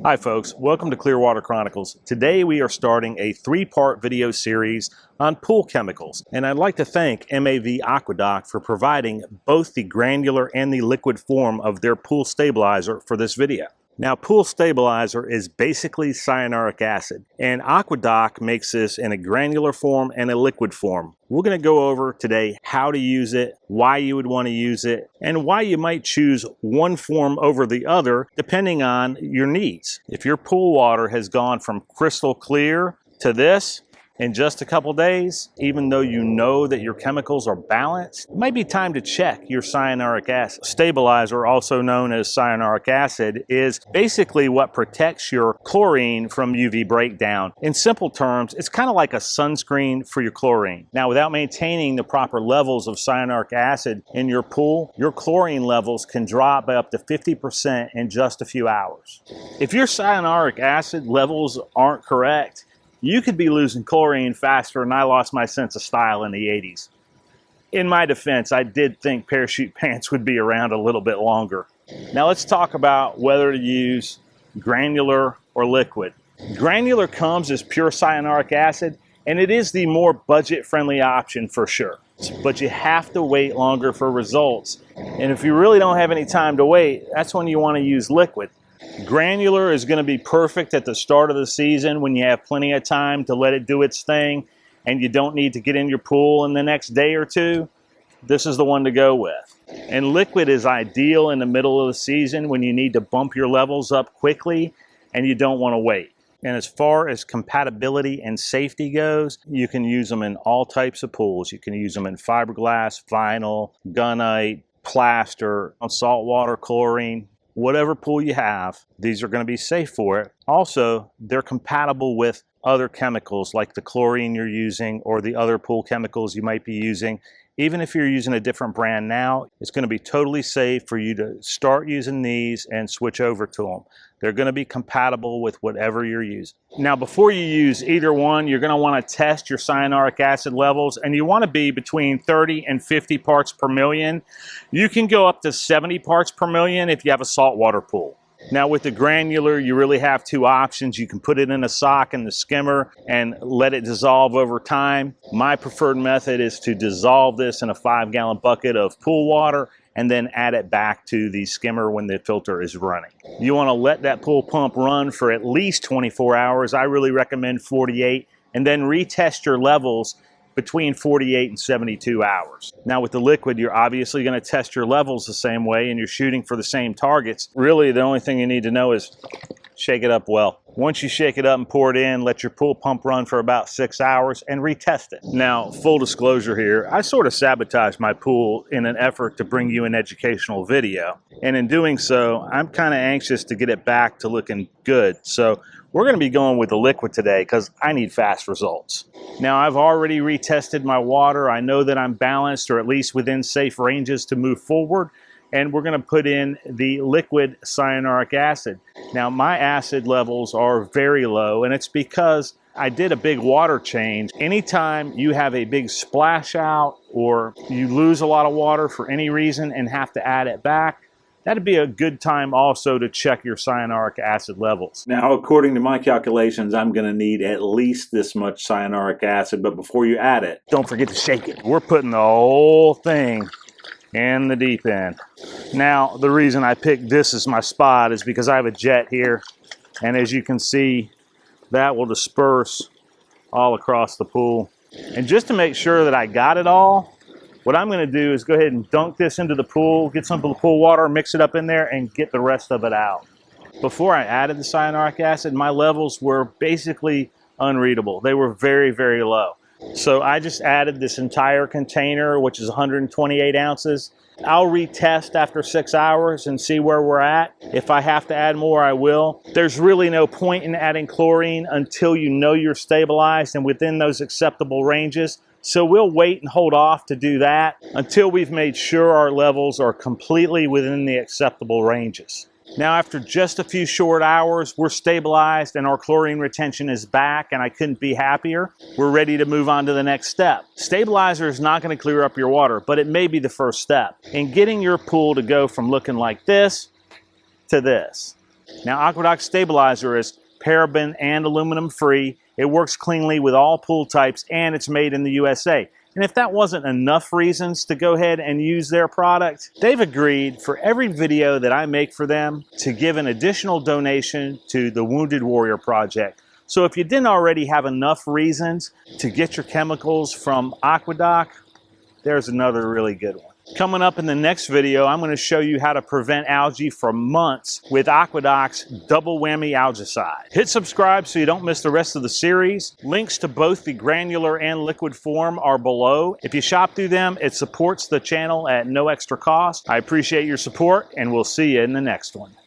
Hi folks, welcome to Clear Water Chronicles. Today we are starting a 3-part video series on pool chemicals, and I'd like to thank AquaDoc for providing both the granular and the liquid form of their pool stabilizer for this video. Now, pool stabilizer is basically cyanuric acid, and AquaDoc makes this in a granular form and a liquid form. We're going to go over today how to use it, why you would want to use it, and why you might choose one form over the other depending on your needs. If your pool water has gone from crystal clear to this in just a couple days, even though you know that your chemicals are balanced, it might be time to check your cyanuric acid. Stabilizer, also known as cyanuric acid, is basically what protects your chlorine from UV breakdown. In simple terms, it's kind of like a sunscreen for your chlorine. Now, without maintaining the proper levels of cyanuric acid in your pool, your chlorine levels can drop by up to 50% in just a few hours. If your cyanuric acid levels aren't correct, you could be losing chlorine faster than I lost my sense of style in the 80s. In my defense, I did think parachute pants would be around a little bit longer. Now let's talk about whether to use granular or liquid. Granular comes as pure cyanuric acid, and it is the more budget-friendly option for sure. But you have to wait longer for results. And if you really don't have any time to wait, that's when you want to use liquid. Granular is going to be perfect at the start of the season when you have plenty of time to let it do its thing and you don't need to get in your pool in the next day or two. This is the one to go with. And liquid is ideal in the middle of the season when you need to bump your levels up quickly and you don't want to wait. And as far as compatibility and safety goes, you can use them in all types of pools. You can use them in fiberglass, vinyl, gunite, plaster, saltwater, chlorine. Whatever pool you have, these are going to be safe for it. Also, they're compatible with other chemicals like the chlorine you're using or the other pool chemicals you might be using. Even if you're using a different brand now, it's going to be totally safe for you to start using these and switch over to them. They're going to be compatible with whatever you're using. Now, before you use either one, you're going to want to test your cyanuric acid levels, and you want to be between 30 and 50 parts per million. You can go up to 70 parts per million if you have a saltwater pool. Now with the granular, you really have two options. You can put it in a sock in the skimmer and let it dissolve over time. My preferred method is to dissolve this in a 5-gallon bucket of pool water and then add it back to the skimmer when the filter is running. You want to let that pool pump run for at least 24 hours. I really recommend 48, and then retest your levels between 48 and 72 hours. Now with the liquid, you're obviously going to test your levels the same way and you're shooting for the same targets. Really, the only thing you need to know is shake it up well. Once you shake it up and pour it in, let your pool pump run for about 6 hours and retest it. Now, full disclosure here, I sort of sabotaged my pool in an effort to bring you an educational video. And in doing so, I'm kind of anxious to get it back to looking good. So we're going to be going with the liquid today because I need fast results. Now, I've already retested my water. I know that I'm balanced or at least within safe ranges to move forward. And we're going to put in the liquid cyanuric acid. Now, my acid levels are very low, and it's because I did a big water change. Anytime you have a big splash out or you lose a lot of water for any reason and have to add it back, that'd be a good time also to check your cyanuric acid levels. Now, according to my calculations, I'm going to need at least this much cyanuric acid, but before you add it, don't forget to shake it. We're putting the whole thing in the deep end. Now, the reason I picked this as my spot is because I have a jet here, and as you can see, that will disperse all across the pool. And just to make sure that I got it all, what I'm going to do is go ahead and dunk this into the pool, get some of the pool water, mix it up in there, and get the rest of it out. Before I added the cyanuric acid, my levels were basically unreadable. They were very, very low. So I just added this entire container, which is 128 ounces. I'll retest after 6 hours and see where we're at. If I have to add more, I will. There's really no point in adding chlorine until you know you're stabilized and within those acceptable ranges. So we'll wait and hold off to do that until we've made sure our levels are completely within the acceptable ranges. Now, after just a few short hours, we're stabilized and our chlorine retention is back, and I couldn't be happier. We're ready to move on to the next step. Stabilizer is not going to clear up your water, but it may be the first step in getting your pool to go from looking like this to this. Now, AquaDoc Stabilizer is paraben and aluminum free. It works cleanly with all pool types, and it's made in the USA. And if that wasn't enough reasons to go ahead and use their product, they've agreed for every video that I make for them to give an additional donation to the Wounded Warrior Project. So if you didn't already have enough reasons to get your chemicals from AquaDoc, there's another really good one. Coming up in the next video, I'm going to show you how to prevent algae for months with AquaDoc's double whammy algicide. Hit subscribe so you don't miss the rest of the series. Links to both the granular and liquid form are below. If you shop through them, it supports the channel at no extra cost. I appreciate your support, and we'll see you in the next one.